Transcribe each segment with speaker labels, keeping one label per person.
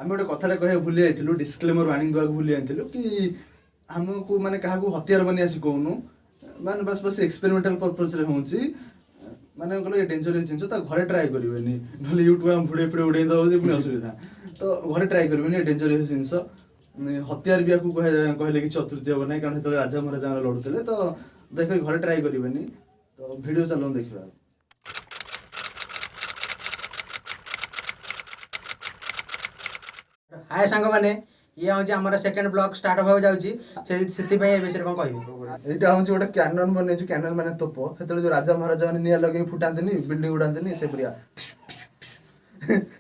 Speaker 1: आम गोटे कथा कह भूली जाइलु डिस्क्लेमर वार्निंग देवाक भूली जाइलु कि हमको माने क्या हथियार बनिया शिखौनु माने बस बस एक्सपेरिमेंटल पर्पज रे होउची माने कहलो ये डेंजरस जिनस तो घरे ट्राई करेंगे ना यूट्यूब में भिडियो फिडियो उड़े दे पुणी असुविधा तो घरे ट्राई करेंगे डेंजरस जिनस हथियार भी आपको कहले कि चतुर्थी हम ना कारण जो राजा महाराजा लड़ुते तो देख घरे ट्राई करेंगे तो वीडियो चलो देखा।
Speaker 2: हाय सांग माने ये हूँ आम सेकेंड ब्लॉग स्टार्ट होगा जाऊँगी से विषय कौन कह
Speaker 1: यहाँ हूँ गोटे कैनन बन कैनन मैंने तोप से जो राजा महाराजा मैंने निआ लगे फुटाती बिल्डिंग उड़ाती से परिया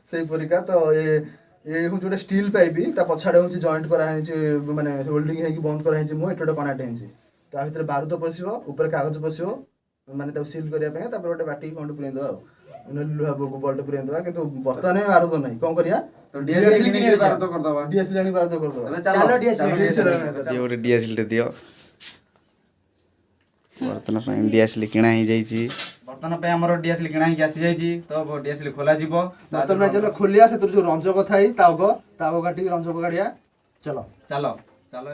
Speaker 1: से परिका तो ये हूँ गोटे स्टील पाइप पछाड़े हूँ जॉइंट कराई माने होल्डिंग है बंद कराई मुझे गोटे कनेक्ट होती तो भर बारूद पशो ऊपर कागज पशो माने सिल करने गोटे बाटी कौन पुराई देवा लुहा बल्ट पुराई देवा कि बर्तमान बारूद ना कौन करिया
Speaker 3: बर्तन डीएसएल किणा ही जाइए बर्तन पे हमर डीएसएल किणा ही आसी जाइए तो डीएसएल खोला जीवो
Speaker 1: बर्तन चलो खोलिया से जो रंजक थाई तावग काटी रंजक काढ़िया चलो
Speaker 3: चलो चलो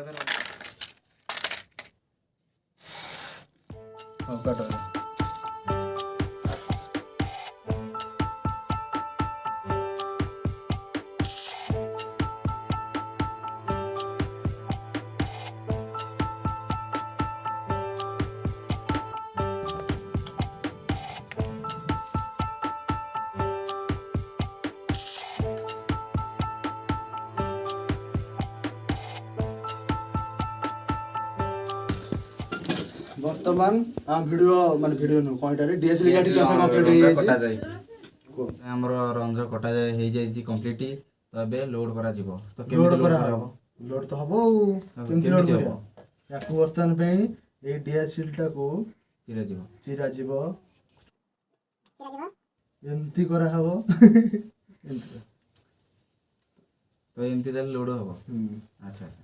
Speaker 1: वर्तमान वीडियो माने वीडियो नु कोइटारे डीएसएल गाडी चसा कंप्लीट हो
Speaker 3: कटा जाई हमर रंज कटा जाई हे जाई कंप्लीट तो बे लोड करा जीवो तो
Speaker 1: लोड करा लोड तो हबो केमति लोड करियो याकू वर्तमान पे ए डीएसएल टा को चिरा जीवो एमति करा हबो एमति
Speaker 3: तो एमति दल लोड हबो अच्छा अच्छा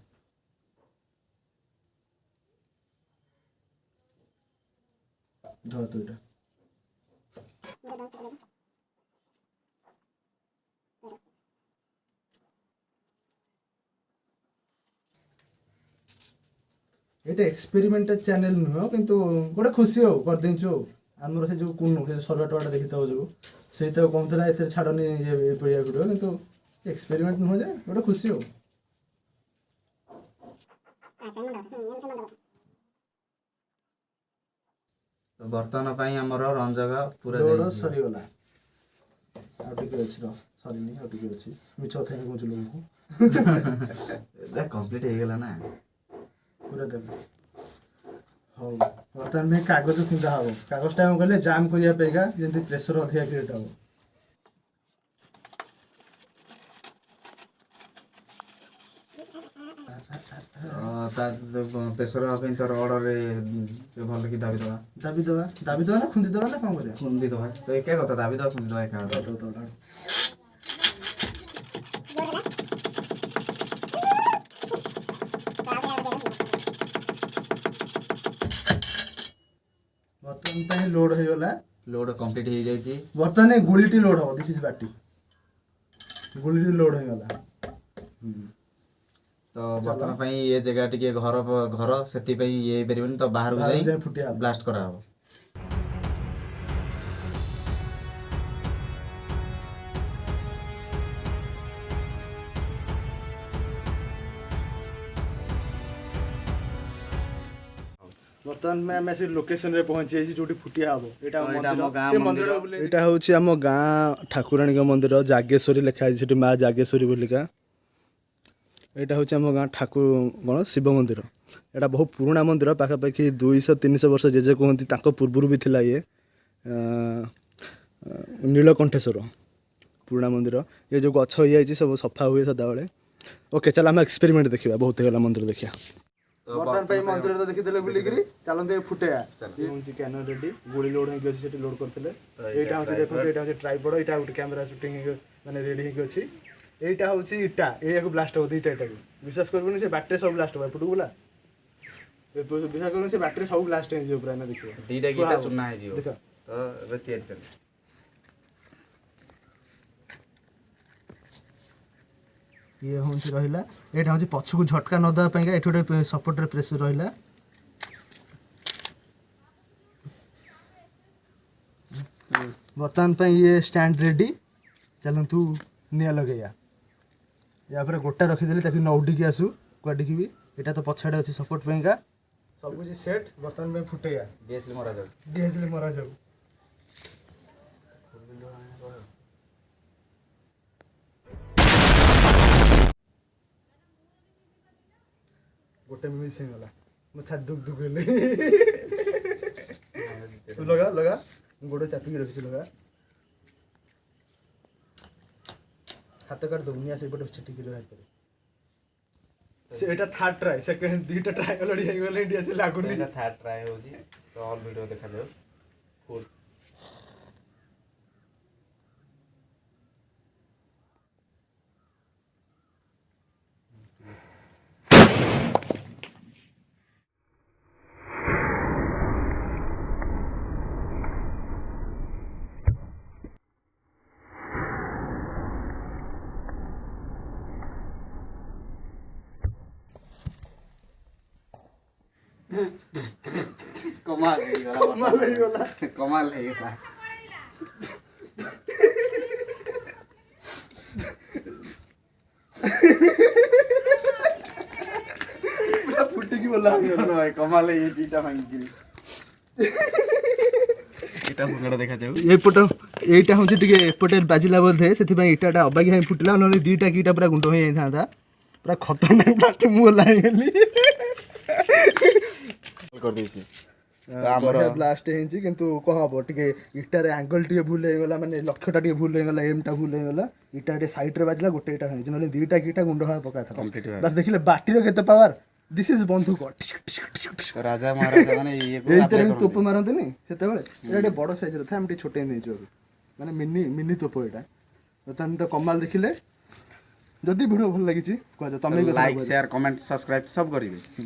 Speaker 1: धो तो इटा एटा एक्सपेरिमेंट चैनल नुह किंतु गोटे खुशी हो कर दिंचो हमर से जो कुनु से सर्वेट वाला देखितो जो से तो कोनतरा एते छाडनी ये परिया गुडो किंतु एक्सपेरिमेंट नुह जे गोटे खुशी हो
Speaker 3: तो बर्तन पाई हमर रंजक पूरा
Speaker 1: लोड सरी गला आ टिके अछि रो सरी नहीं आ टिके अछि मिछ थे को चलो
Speaker 3: देख कंप्लीट हो गेला ना
Speaker 1: पूरा दे हो बर्तन में कागज खुंदा हो कागज टाइम गले जाम करिया पेगा जेंति प्रेशर अधिया क्रिएट हो
Speaker 3: प्रेसर हमें तो ऑर्डर भल कि दाबी
Speaker 1: दवा ना खुंदी दवा ना कौन करिया
Speaker 3: खुंदी दवा तो एक कथा दाबी दवा खुंदी दवा क्या
Speaker 1: बर्तन पे लोड हो गला
Speaker 3: लोड कंप्लीट हो जाई
Speaker 1: बर्तन गुलीटी लोड हो दिस इज बाटी गुलीटी लोड हो गला
Speaker 3: तो बर्तन पाई ये जगह टिके घर सेति पाई ये परिबन तो बाहर को जाई ब्लास्ट करा हो
Speaker 1: बर्तमान में आम से लोकेशन रे पहुंची जो फुटिया हम मंदिर एटा होछि हम गाँ ठाकुराणी मंदिर जागेश्वरी लिखा है माँ जागेश्वरी बोलिका यहाँ हूँ आम गाँ ठाकुर कौन शिव मंदिर यहाँ बहुत पुराना मंदिर पाखापाखि 200-300 वर्ष जेजे कहती पूर्वर भी थिला ये नीलकंठेश्वर पुराना मंदिर ये जो गछ हो सब सफा हुए सदाबले ओके चल आम एक्सपेरिमेंट देखा बहुत होगा मंदिर देखा बर्तमान मंदिर तो देखी बुलिकी चलते फुटेया ये हूँ कैनन रेडी गोली लोड होती लोड करते यहाँ हूँ देखते यहाँ हूँ ट्राइपड यहाँ गोटे कैमेरा सुटिंग मैंने रेडी होगी এইটা হচ্ছে ইটা এইয়াকু ব্লাস্ট হবো দুইটা এটাকু বিশ্বাস করবেনি সে ব্যাটারি সব ব্লাস্ট হবে এপটু গুলা বিশ্বাস করবেনি সে ব্যাটারি সব ব্লাস্ট হয়ে যাবে পুরা না ଦେଖିବ
Speaker 3: দুইটা গিটা চুনা হয়ে যাবে
Speaker 1: দেখো
Speaker 3: তো ଏବେ ତିଆରି ଚାଲିଛି
Speaker 1: ये हूँ रहा यहाँ हूँ पछक झटका न देवाई ये गोटे सपोर्टर प्रेसर रहा बर्तमान ये स्टैंड रेडी चलतु निआ लगे या गोटा रखीदे ताकि न उडिकी आसू कुआडिकी भी यहाँ तो पछाड़े अच्छे सपोर्ट का सब कुछ सेट बर्तमान में फुटेया डीएसएल मरा जाऊ गोटे मिस गला मो छाती दुख दुख लगा लगा गोड़ चापिक रखी लगा हाथ काट दौनी से पटे छिटिक बाहर करे सेटा थर्ड ट्राई सेकंड दुईटा ट्राई अलरेडी हो गले इंडिया से लागुनी
Speaker 3: एटा थर्ड ट्राई होजी तो ऑल वीडियो देखा जाओ फुल कमाल है गला
Speaker 1: फुटी की बोला
Speaker 3: कमाल है ये चीटा भांगी इटा फुकड़ा देखा जाऊ
Speaker 1: ये पट एटा हूँ टिके एपटे बाजिला बोधे से इटाटा अबागी फुटला ना दुईटा कीटा पूरा गुंड हो जाता पूरा खतरनाक बाटे मुँह लागली
Speaker 3: कर देछि
Speaker 1: बढ़िया ब्लास्ट होइछि किंतु कह हबो टिके इटारे एंगल टिके भूल हो गला माने लक्ष्यटा टिके भूल हो गला एमटा भूल हो गला इटा टे साइड रे बाजला गोटे इटा होइछि नले दुईटा कीटा गुंड हो पका था बस देखिले बाटीर केते पावर दिस इज बंदूक
Speaker 3: तो राजा महाराजा माने ये को
Speaker 1: एइतरे तोप मारंतनी सेते बेले एटा बड़ साइज रे था हम टी छोटे नेइछु माने मिनी मिनी तोप एटा तन तो कमाल देखिले जदि वीडियो भल लागिछि कह तमे
Speaker 3: लाइक शेयर कमेंट सब्सक्राइब सब करिवे।